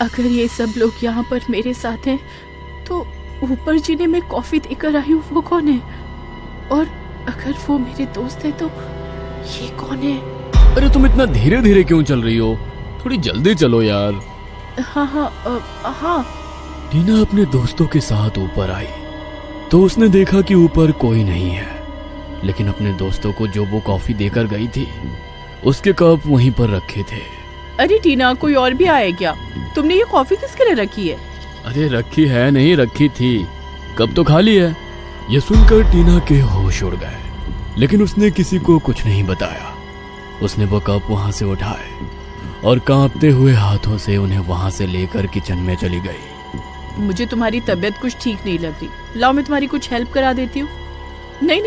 अगर ये सब लोग यहाँ पर मेरे साथ हैं तो ऊपर जिन्हें मैं कॉफी देकर आई हूँ वो कौन है? और अगर वो मेरे दोस्त है तो ये कौन है? अरे तुम इतना धीरे धीरे क्यों चल रही हो? थोड़ी जल्दी चलो यार। हाँ। टीना अपने दोस्तों के साथ ऊपर आई तो उसने देखा कि ऊपर कोई नहीं है, लेकिन अपने दोस्तों को जो वो कॉफी देकर गई थी उसके कप वहीं पर रखे थे। अरे टीना, कोई और भी आया क्या? तुमने ये कॉफी किसके लिए रखी है? अरे रखी है नहीं, रखी थी, कप तो खाली है। ये सुनकर टीना के होश उड़ गए, लेकिन उसने किसी को कुछ नहीं बताया। उसने वो कप वहां से उठाए और कांपते हुए हाथों से उन्हें वहां से लेकर किचन में चली गई। मुझे तुम्हारी तबीयत कुछ ठीक नहीं लग रही, लाओ मैं तुम्हारी कुछ हेल्प करा देती हूँ। नहीं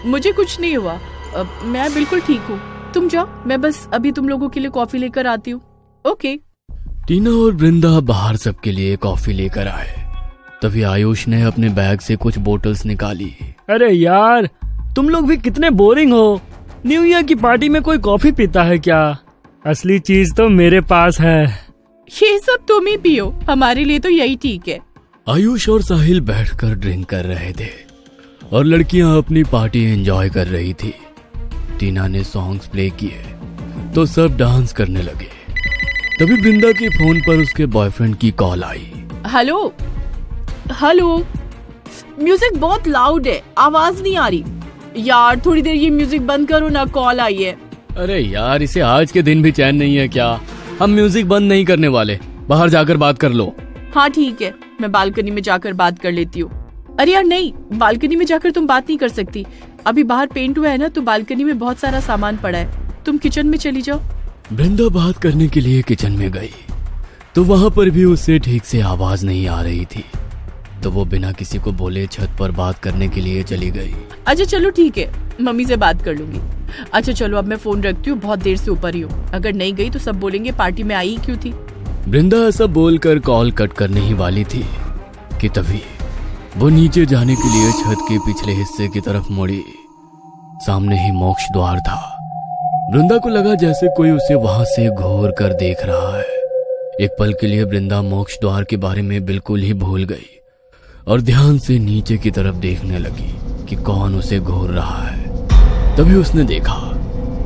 मुझे कुछ नहीं हुआ, मैं बिल्कुल ठीक हूँ। तुम जाओ, मैं बस अभी तुम लोगों के लिए कॉफी लेकर आती हूँ। ओके। टीना और वृंदा बाहर सबके लिए कॉफी लेकर आए। तभी आयुष ने अपने बैग से कुछ बोतल्स निकाली। अरे यार, तुम लोग भी कितने बोरिंग हो। न्यू ईयर की पार्टी में कोई कॉफी पीता है क्या? असली चीज तो मेरे पास है। ये सब तुम ही पियो, हमारे लिए तो यही ठीक है। आयुष और साहिल बैठकर ड्रिंक कर रहे थे और लड़कियां अपनी पार्टी एंजॉय कर रही थी। टीना ने सॉन्ग्स प्ले किए तो सब डांस करने लगे। तभी वृंदा के फोन पर उसके बॉयफ्रेंड की कॉल आई। हेलो, म्यूजिक बहुत लाउड है, आवाज नहीं आ रही। यार थोड़ी देर ये म्यूजिक बंद करो ना, कॉल आई है। अरे यार, इसे आज के दिन भी चैन नहीं है क्या? हम म्यूजिक बंद नहीं करने वाले, बाहर जाकर बात कर लो। हाँ ठीक है, मैं बालकनी में जाकर बात कर लेती हूँ। अरे यार नहीं, बालकनी में जाकर तुम बात नहीं कर सकती। अभी बाहर पेंट हुआ है ना, तो बालकनी में बहुत सारा सामान पड़ा है। तुम किचन में चली जाओ। वृंदा बात करने के लिए किचन में गई तो वहां पर भी उससे ठीक से आवाज नहीं आ रही थी। तो वो बिना किसी को बोले छत पर बात करने के लिए चली गई। अच्छा चलो ठीक है, मम्मी से बात कर लूंगी। अच्छा चलो, अब मैं फोन रखती हूँ, बहुत देर से ऊपर ही हूँ। अगर नहीं गई तो सब बोलेंगे पार्टी में आई क्यों थी। वृंदा ऐसा बोलकर कॉल कट करने ही वाली थी कि तभी वो नीचे जाने के लिए छत के पिछले हिस्से की तरफ मुड़ी। सामने ही मोक्ष द्वार था। वृंदा को लगा जैसे कोई उसे वहां से घूर कर देख रहा है। एक पल के लिए वृंदा मोक्ष द्वार के बारे में बिल्कुल ही भूल गई और ध्यान से नीचे की तरफ देखने लगी कि कौन उसे घूर रहा है। तभी उसने देखा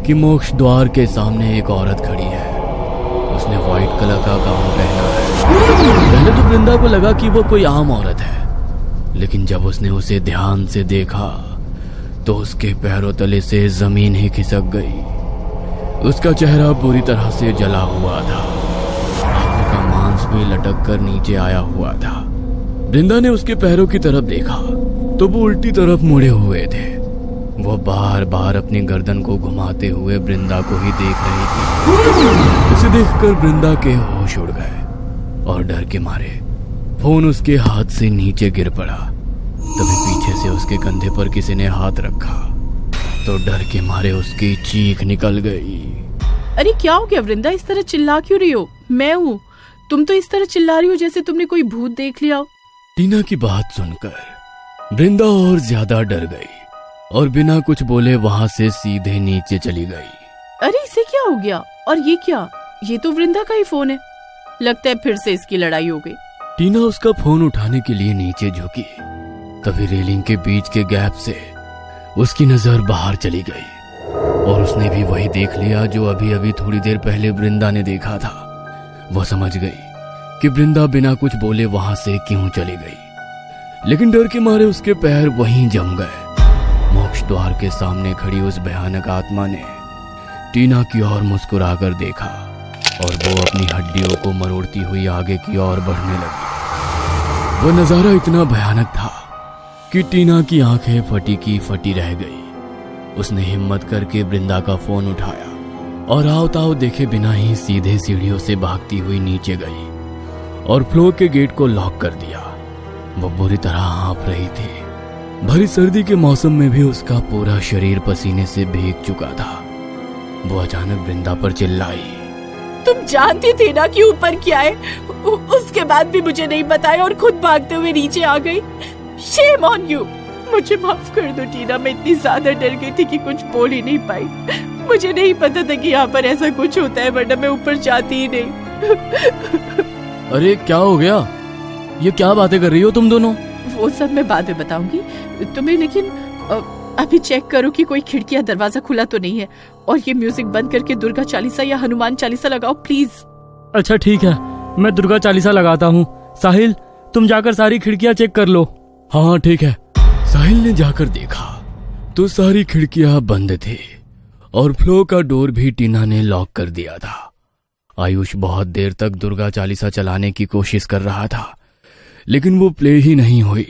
कि मोक्ष द्वार के सामने एक औरत खड़ी है। उसने व्हाइट कलर का गाउन पहना है। पहले तो वृंदा को लगा कि वो कोई आम औरत है, लेकिन जब उसने उसे ध्यान से देखा तो उसके पैरों तले से जमीन ही खिसक गई। उसका चेहरा पूरी तरह से जला हुआ था, आंखों का मांस भी लटक कर नीचे आया हुआ था। वृंदा ने उसके पैरों की तरफ देखा तो वो उल्टी तरफ मुड़े हुए थे। वो बार बार अपनी गर्दन को घुमाते हुए वृंदा को ही देख रही थी। उसे देखकर वृंदा के होश उड़ गए और डर के मारे फोन उसके हाथ से नीचे गिर पड़ा। तभी पीछे से उसके कंधे पर किसी ने हाथ रखा तो डर के मारे उसकी चीख निकल गई। अरे क्या हो गया वृंदा, इस तरह चिल्ला क्यों रही हो? मैं हूँ, तुम तो इस तरह चिल्ला रही हो जैसे तुमने कोई भूत देख लिया हो। टीना की बात सुनकर वृंदा और ज्यादा डर गई और बिना कुछ बोले वहां से सीधे नीचे चली गई। अरे इसे क्या हो गया? और ये क्या? ये तो वृंदा का ही फोन है। लगता है फिर से इसकी लड़ाई हो गई। टीना उसका फोन उठाने के लिए नीचे झुकी। तभी रेलिंग के बीच के गैप से उसकी नजर बाहर चली गई और उसने भी वही देख लिया जो अभी अभी थोड़ी देर पहले वृंदा ने देखा था। वो समझ गई कि वृंदा बिना कुछ बोले वहां से क्यों चली गई, लेकिन डर के मारे उसके पैर वहीं जम गए। मोक्ष द्वार के सामने खड़ी उस भयानक आत्मा ने टीना की ओर मुस्कुराकर देखा और वो अपनी हड्डियों को मरोड़ती हुई आगे की ओर बढ़ने लगी। वो नजारा इतना भयानक था कि टीना की आंखें फटी की फटी रह गई। उसने हिम्मत करके वृंदा का फोन उठाया और आओ ताओ देखे बिना ही सीधे सीढ़ियों से भागती हुई नीचे गई और फ्लोर के गेट को लॉक कर दिया। वो बुरी तरह हाँफ रही थी। भरी सर्दी के मौसम में भी उसका पूरा शरीर पसीने से भीग चुका था। वो अचानक वृंदा पर चिल्लाई, तुम जानती थी ना कि ऊपर क्या है, उसके बाद भी मुझे नहीं बताया और खुद भागते हुए नीचे आ गई। Shame on you. मुझे माफ कर दो टीना, मैं इतनी ज्यादा डर गई थी कि कुछ बोल ही नहीं पाई। मुझे नहीं पता था कि यहाँ पर ऐसा कुछ होता है, वरना मैं ऊपर जाती ही नहीं। अरे क्या हो गया? ये क्या बातें कर रही हो तुम दोनों? वो सब मैं बाद में बताऊंगी तुम्हें, लेकिन अभी चेक करो कि कोई खिड़की या दरवाजा खुला तो नहीं है, और ये म्यूजिक बंद करके दुर्गा चालीसा या हनुमान चालीसा लगाओ प्लीज। अच्छा ठीक है, मैं दुर्गा चालीसा लगाता हूँ। साहिल, तुम जाकर सारी खिड़कियाँ चेक कर लो। हाँ ठीक है। साहिल ने जाकर देखा तो सारी खिड़कियां बंद थी और फ्लो का डोर भी टीना ने लॉक कर दिया था। आयुष बहुत देर तक दुर्गा चालीसा चलाने की कोशिश कर रहा था, लेकिन वो प्ले ही नहीं हुई।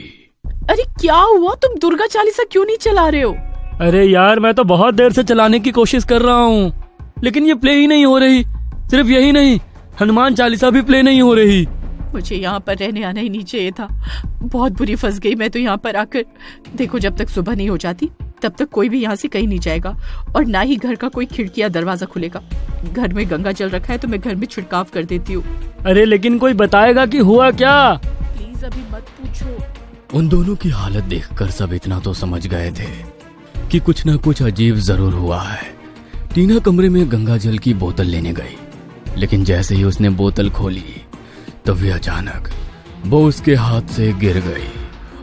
अरे क्या हुआ, तुम दुर्गा चालीसा क्यों नहीं चला रहे हो? अरे यार, मैं तो बहुत देर से चलाने की कोशिश कर रहा हूँ, लेकिन ये प्ले ही नहीं हो रही। सिर्फ यही नहीं, हनुमान चालीसा भी प्ले नहीं हो रही। मुझे यहाँ पर रहने आना ही नहीं चाहिए था। बहुत बुरी फंस गई मैं तो यहाँ पर आकर। देखो, जब तक सुबह नहीं हो जाती तब तक कोई भी यहाँ से कहीं नहीं जाएगा, और ना ही घर का कोई खिड़की या दरवाजा खुलेगा। घर में गंगा जल रखा है तो मैं घर में छिड़काव कर देती हूँ। अरे लेकिन कोई बताएगा कि हुआ क्या? प्लीज अभी मत पूछो। उन दोनों की हालत देखकर सब इतना तो समझ गए थे कि कुछ ना कुछ अजीब जरूर हुआ है। टीना कमरे में गंगा जल की बोतल लेने गई, लेकिन जैसे ही उसने बोतल खोली तभी अचानक वो उसके हाथ से गिर गई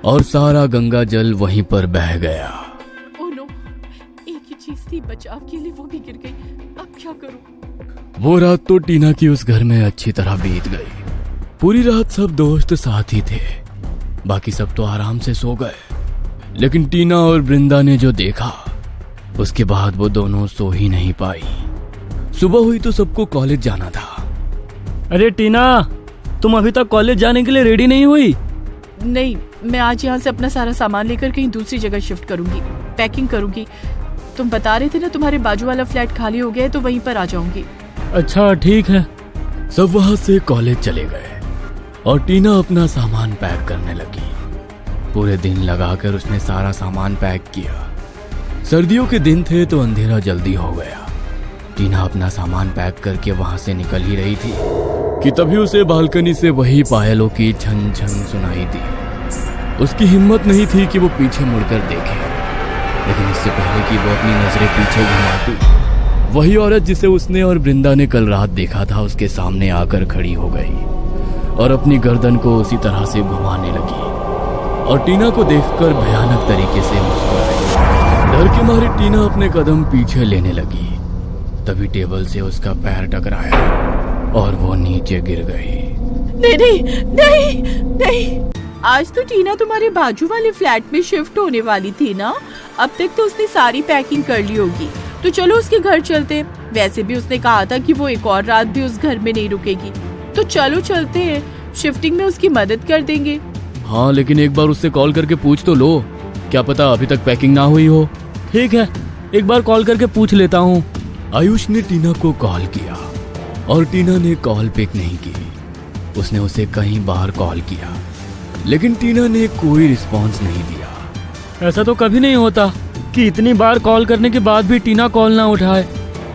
और सारा गंगा जल वहीं पर बह गया। ओह नो, एक ही चीज थी बचाव के लिए, वो भी गिर गई। अब क्या करूं? वो रात तो टीना की उस घर में अच्छी तरह बीत गई। पूरी रात सब दोस्त साथ ही थे, बाकी सब तो आराम से सो गए, लेकिन टीना और वृंदा ने जो देखा उसके बाद वो दोनों सो ही नहीं पाई। सुबह हुई तो सबको कॉलेज जाना था। अरे टीना, तुम अभी तक कॉलेज जाने के लिए रेडी नहीं हुई? नहीं, मैं आज यहाँ से अपना सारा सामान लेकर कहीं दूसरी जगह शिफ्ट करूंगी, पैकिंग करूंगी। तुम बता रहे थे ना तुम्हारे बाजू वाला फ्लैट खाली हो गया है, तो वहीं पर आ जाऊंगी। अच्छा ठीक है। सब वहां से कॉलेज चले गए और टीना अपना सामान पैक करने लगी। पूरे दिन लगाकर उसने सारा सामान पैक किया। सर्दियों के दिन थे तो अंधेरा जल्दी हो गया। टीना अपना सामान पैक करके वहां से निकल ही रही थी कि तभी उसे बालकनी से वही पायलों की छन छन सुनाई दी। उसकी हिम्मत नहीं थी कि वो पीछे मुड़कर देखे, लेकिन इससे पहले कि वो अपनी नजरें पीछे घुमाती, वही औरत जिसे उसने और वृंदा ने कल रात देखा था उसके सामने आकर खड़ी हो गई और अपनी गर्दन को उसी तरह से घुमाने लगी और टीना को देखकर भयानक तरीके से मुस्कुराई। डर के मारे टीना अपने कदम पीछे लेने लगी, तभी टेबल से उसका पैर टकराया और वो नीचे गिर गई। नहीं नहीं नहीं नहीं, आज तो टीना तुम्हारे बाजू वाले फ्लैट में शिफ्ट होने वाली थी ना। अब तक तो उसने सारी पैकिंग कर ली होगी, तो चलो उसके घर चलते। वैसे भी उसने कहा था कि वो एक और रात भी उस घर में नहीं रुकेगी, तो चलो चलते हैं, शिफ्टिंग में उसकी मदद कर देंगे। हाँ, लेकिन एक बार उससे कॉल करके पूछ तो लो, क्या पता अभी तक पैकिंग ना हुई हो। ठीक है, एक बार कॉल करके पूछ लेता हूँ। आयुष ने टीना को कॉल किया और टीना ने कॉल पिक नहीं की। उसने उसे कई बार कॉल किया, लेकिन टीना ने कोई रिस्पॉन्स नहीं दिया। ऐसा तो कभी नहीं होता कि इतनी बार कॉल करने के बाद भी टीना कॉल ना उठाए।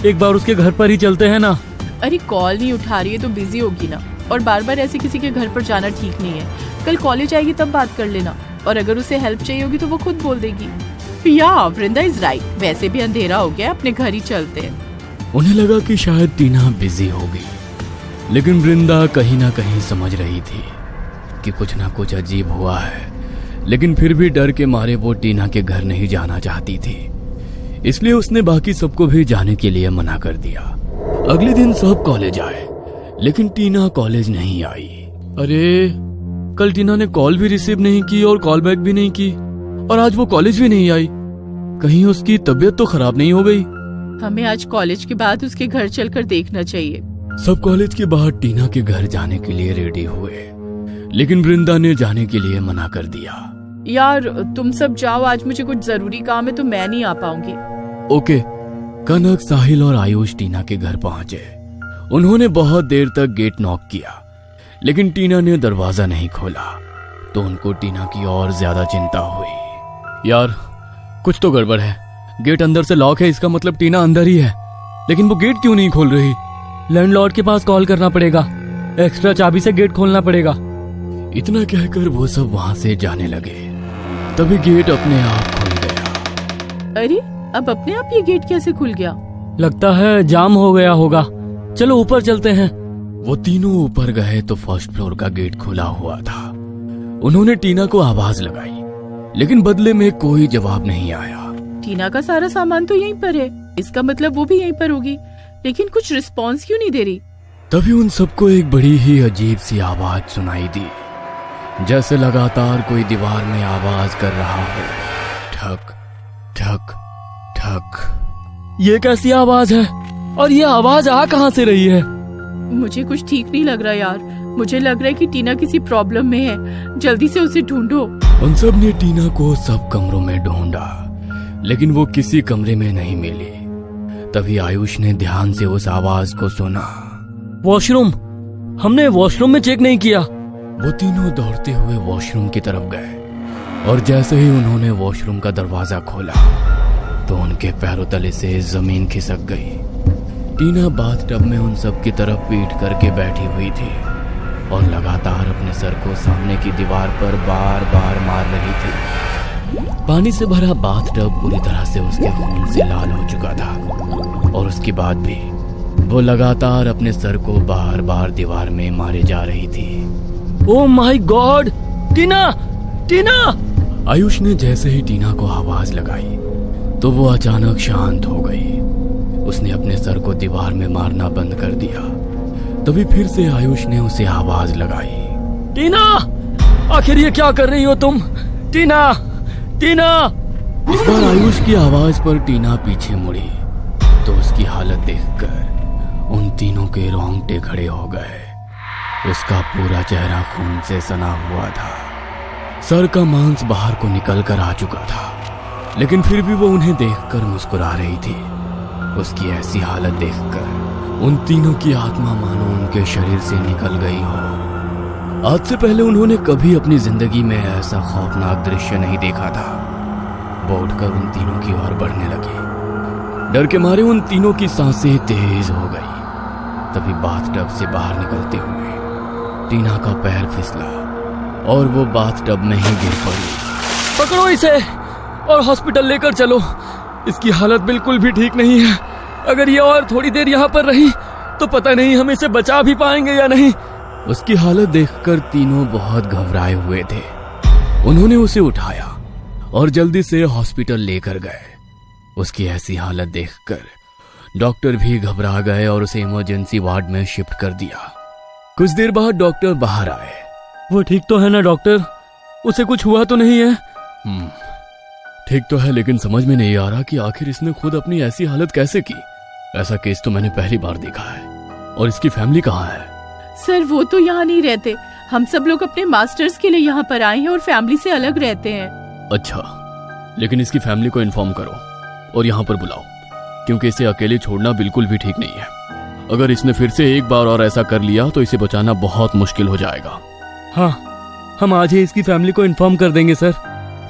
एक बार उसके घर पर ही चलते हैं ना। अरे कॉल नहीं उठा रही है तो बिजी होगी ना, और बार बार ऐसे किसी के घर पर जाना ठीक नहीं है। कल कॉलेज आएगी तब बात कर लेना, और अगर उसे हेल्प चाहिए होगी तो वो खुद बोल देगी। या वृंदा इज राइट, वैसे भी अंधेरा हो गया, अपने घर ही चलते हैं। उन्हें लगा कि शायद टीना बिजी होगी, लेकिन वृंदा कहीं ना कहीं समझ रही थी कि कुछ ना कुछ अजीब हुआ है, लेकिन फिर भी डर के मारे वो टीना के घर नहीं जाना चाहती थी। इसलिए उसने बाकी सबको भी जाने के लिए मना कर दिया। अगले दिन सब कॉलेज आए, लेकिन टीना कॉलेज नहीं आई। अरे, कल टीना ने कॉल भी रिसीव नहीं की और कॉल बैक भी नहीं की, और आज वो कॉलेज भी नहीं आई। कहीं उसकी तबीयत तो खराब नहीं हो गई? हमें आज कॉलेज के बाद उसके घर चलकर देखना चाहिए। सब कॉलेज के बाहर टीना के घर जाने के लिए रेडी हुए, लेकिन वृंदा ने जाने के लिए मना कर दिया। यार तुम सब जाओ, आज मुझे कुछ जरूरी काम है तो मैं नहीं आ पाऊंगी। ओके। कनक, साहिल और आयुष टीना के घर पहुंचे। उन्होंने बहुत देर तक गेट नॉक किया, लेकिन टीना ने दरवाजा नहीं खोला, तो उनको टीना की और ज्यादा चिंता हुई। यार, कुछ तो गड़बड़ है। गेट अंदर से लॉक है, इसका मतलब टीना अंदर ही है, लेकिन वो गेट क्यों नहीं खोल रही? लैंडलॉर्ड के पास कॉल करना पड़ेगा, एक्स्ट्रा चाबी से गेट खोलना पड़ेगा। इतना कहकर वो सब वहां से जाने लगे। तभी गेट अपने आप खुल गया। अरे, अब अपने आप ये गेट कैसे खुल गया? लगता है जाम हो गया होगा। चलो ऊपर चलते हैं। वो तीनों ऊपर गए तो फर्स्ट फ्लोर का गेट खुला हुआ था। उन्होंने टीना को आवाज लगाई, लेकिन बदले में कोई जवाब नहीं आया। टीना का सारा सामान तो यहीं पर है, इसका मतलब वो भी यहीं पर होगी, लेकिन कुछ रिस्पॉन्स क्यों नहीं दे रही? तभी उन सबको एक बड़ी ही अजीब सी आवाज सुनाई दी, जैसे लगातार कोई दीवार में आवाज कर रहा हो, ठक ठक ठक। ये कैसी आवाज है और ये आवाज आ कहाँ से रही है? मुझे कुछ ठीक नहीं लग रहा यार। मुझे लग रहा है कि टीना किसी प्रॉब्लम में है, जल्दी से उसे ढूंढो। उन सब ने टीना को सब कमरों में ढूंढा, लेकिन वो किसी कमरे में नहीं मिली। तभी आयुष ने ध्यान से उस आवाज को सुना। वॉशरूम, हमने वॉशरूम में चेक नहीं किया। वो तीनों दौड़ते हुए वॉशरूम की तरफ गए और जैसे ही उन्होंने वॉशरूम का दरवाजा खोला तो उनके पैरों तले से जमीन खिसक गई। टीना बाथटब में उन सब की तरफ पीठ करके बैठी हुई थी और लगातार अपने सर को सामने की दीवार पर बार बार मार रही थी। पानी से भरा बाथटब पूरी तरह से उसके खून से लाल हो चुका था और उसके बाद भी वो लगातार अपने सर को बार बार दीवार में मारे जा रही थी। ओह माय गॉड, टीना टीना! आयुष ने जैसे ही टीना को आवाज लगाई तो वो अचानक शांत हो गई। उसने अपने सर को दीवार में मारना बंद कर दिया। तभी फिर से आयुष ने उसे आवाज लगाई। टीना, आखिर ये क्या कर रही हो तुम? टीना टीना! इस बार आयुष की आवाज पर टीना पीछे मुड़ी तो उसकी हालत देखकर उन तीनों के रोंगटे खड़े हो गए। उसका पूरा चेहरा खून से सना हुआ था, सर का मांस बाहर को निकल कर आ चुका था, लेकिन फिर भी वो उन्हें देखकर मुस्कुरा रही थी। उसकी ऐसी हालत देखकर उन तीनों की आत्मा मानो उनके शरीर से निकल गई हो। आज से पहले उन्होंने कभी अपनी जिंदगी में ऐसा खौफनाक दृश्य नहीं देखा था। वो उठकर उन तीनों की ओर बढ़ने लगे। डर के मारे उन तीनों की सांसें तेज हो गई। तभी बाथटब से बाहर निकलते हुए टीना का पैर फिसला और वो बाथटब में ही गिर पड़ी। पकड़ो इसे और हॉस्पिटल लेकर चलो, इसकी हालत बिल्कुल भी ठीक नहीं है। अगर ये और थोड़ी देर यहाँ पर रही तो पता नहीं हम इसे बचा भी पाएंगे या नहीं। उसकी हालत देखकर तीनों बहुत घबराए हुए थे। उन्होंने उसे उठाया और जल्दी से हॉस्पिटल लेकर गए। उसकी ऐसी हालत देखकर डॉक्टर भी घबरा गए और उसे इमरजेंसी वार्ड में शिफ्ट कर दिया। कुछ देर बाद डॉक्टर बाहर आए। वो ठीक तो है ना डॉक्टर? उसे कुछ हुआ तो नहीं है? ठीक तो है, लेकिन समझ में नहीं आ रहा कि आखिर इसने खुद अपनी ऐसी हालत कैसे की। ऐसा केस तो मैंने पहली बार देखा है। और इसकी फैमिली कहाँ है? सर वो तो यहाँ नहीं रहते। हम सब लोग अपने मास्टर्स के लिए यहाँ पर आए हैं और फैमिली से अलग रहते हैं। अच्छा, लेकिन इसकी फैमिली को इन्फॉर्म करो और यहाँ पर बुलाओ, क्योंकि इसे अकेले छोड़ना बिल्कुल भी ठीक नहीं है। अगर इसने फिर से एक बार और ऐसा कर लिया तो इसे बचाना बहुत मुश्किल हो जाएगा। हाँ, हम आज ही इसकी फैमिली को इन्फॉर्म कर देंगे सर।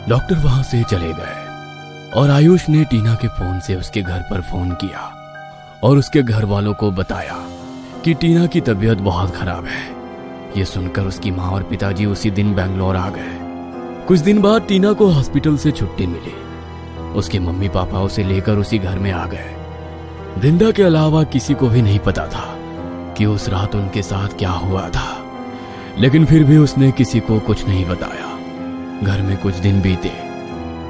डॉक्टर वहां से चले गए और आयुष ने टीना के फोन से उसके घर पर फोन किया और उसके घर वालों को बताया कि टीना की तबीयत बहुत खराब है। ये सुनकर उसकी माँ और पिताजी उसी दिन बेंगलोर आ गए। कुछ दिन बाद टीना को हॉस्पिटल से छुट्टी मिली। उसके मम्मी पापा उसे लेकर उसी घर में आ गए। वृंदा के अलावा किसी को भी नहीं पता था कि उस रात उनके साथ क्या हुआ था, लेकिन फिर भी उसने किसी को कुछ नहीं बताया। घर में कुछ दिन बीते।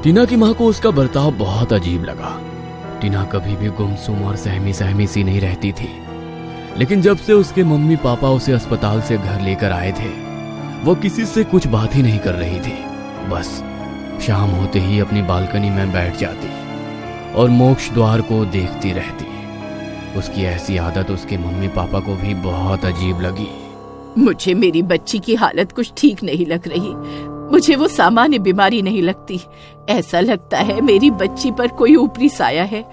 टीना की माँ को उसका बर्ताव बहुत अजीब लगा। टीना कभी भी गुमसुम और सहमी सहमी सी नहीं रहती थी, लेकिन जब से उसके मम्मी पापा उसे अस्पताल से घर लेकर आए थे वो किसी से कुछ बात ही नहीं कर रही थी। बस शाम होते ही अपनी बालकनी में बैठ जाती और मोक्ष द्वार को देखती रहती। उसकी ऐसी आदत उसके मम्मी पापा को भी बहुत अजीब लगी। मुझे मेरी बच्ची की हालत कुछ ठीक नहीं लग रही। मुझे वो सामान्य बीमारी नहीं लगती। ऐसा लगता है मेरी बच्ची पर कोई ऊपरी साया है।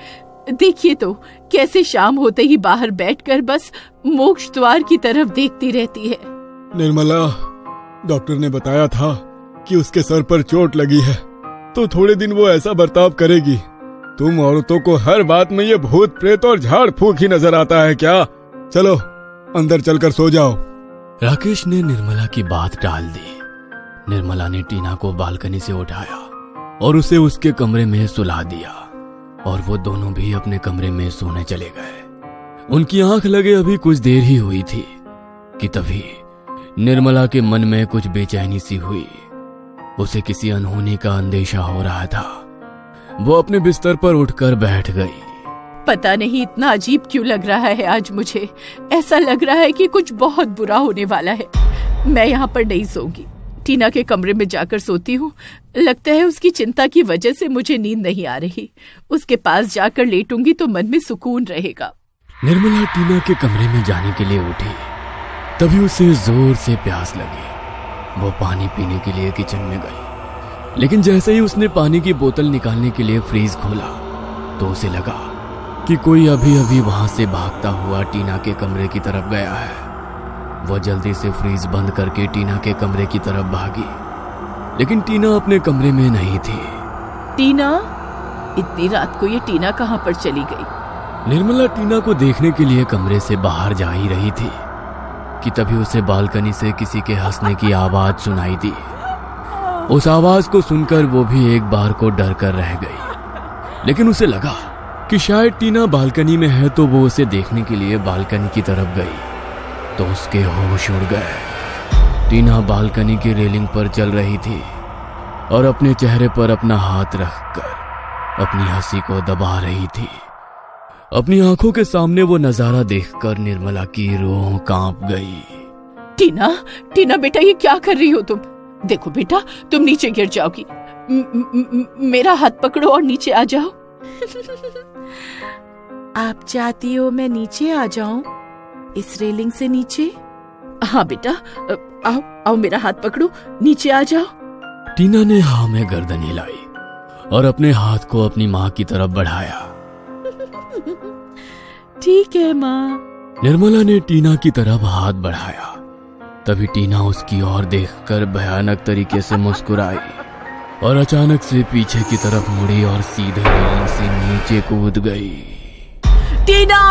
देखिए तो कैसे शाम होते ही बाहर बैठकर बस मोक्ष द्वार की तरफ देखती रहती है। निर्मला, डॉक्टर ने बताया था कि उसके सर पर चोट लगी है, तो थोड़े दिन वो ऐसा बर्ताव करेगी। तुम औरतों को हर बात में ये भूत प्रेत और झाड़ फूक ही नजर आता है क्या? चलो अंदर चलकर सो जाओ। राकेश ने निर्मला की बात टाल दी। निर्मला ने टीना को बालकनी से उठाया और उसे उसके कमरे में सुला दिया और वो दोनों भी अपने कमरे में सोने चले गए। उनकी आंख लगे अभी कुछ देर ही हुई थी कि तभी निर्मला के मन में कुछ बेचैनी सी हुई। उसे किसी अनहोनी का अंदेशा हो रहा था। वो अपने बिस्तर पर उठकर बैठ गई। पता नहीं इतना अजीब क्यों लग रहा है आज मुझे। ऐसा लग रहा है कि कुछ बहुत बुरा होने वाला है। मैं यहाँ पर नहीं सोऊंगी, टीना के कमरे में जाकर सोती हूँ। लगता है उसकी चिंता की वजह से मुझे नींद नहीं आ रही। उसके पास जाकर लेटूंगी तो मन में सुकून रहेगा। निर्मला टीना के कमरे में जाने के लिए उठी, तभी उसे जोर से प्यास लगी। वो पानी पीने के लिए किचन में गई, लेकिन जैसे ही उसने पानी की बोतल निकालने के लिए फ्रीज खोला तो उसे लगा कि कोई अभी अभी वहां से भागता हुआ टीना के कमरे की तरफ गया है। वो जल्दी से फ्रीज बंद करके टीना के कमरे की तरफ भागी, लेकिन टीना अपने कमरे में नहीं थी। टीना? इतनी रात को ये टीना कहाँ पर चली गई? निर्मला टीना को देखने के लिए कमरे से बाहर जा ही रही थी कि तभी उसे बालकनी से किसी के हंसने की आवाज सुनाई दी। उस आवाज को सुनकर वो भी एक बार को डर कर रह गई, लेकिन उसे लगा कि शायद टीना बालकनी में है, तो वो उसे देखने के लिए बालकनी की तरफ गई तो उसके होश उड़ गए। टीना बालकनी की रेलिंग पर चल रही थी और अपने चेहरे पर अपना हाथ रखकर अपनी हंसी को दबा रही थी। अपनी आंखों के सामने वो नजारा देखकर निर्मला की रूह कांप गई। टीना, टीना बेटा, ये क्या कर रही हो तुम? देखो बेटा, तुम नीचे गिर जाओगी। मेरा हाथ पकड़ो और नीचे आ जाओ। आप चाहती हो मैं नीचे आ जाऊं? इस रेलिंग से नीचे? हाँ बेटा, आओ आओ, मेरा हाथ पकड़ो, नीचे आ जाओ। टीना ने हाँ में गर्दन हिलाई और अपने हाथ को अपनी माँ की तरफ बढ़ाया। ठीक है माँ। निर्मला ने टीना की तरफ हाथ बढ़ाया, तभी टीना उसकी ओर देखकर भयानक तरीके से मुस्कुराई और अचानक से पीछे की तरफ मुड़ी और सीधे रेलिंग से नीचे कूद गई। टीना!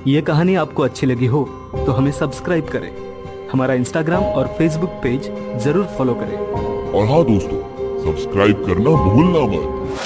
ये कहानी आपको अच्छी लगी हो तो हमें सब्सक्राइब करें, हमारा इंस्टाग्राम और फेसबुक पेज जरूर फॉलो करें। और हाँ दोस्तों, सब्सक्राइब करना भूलना मत।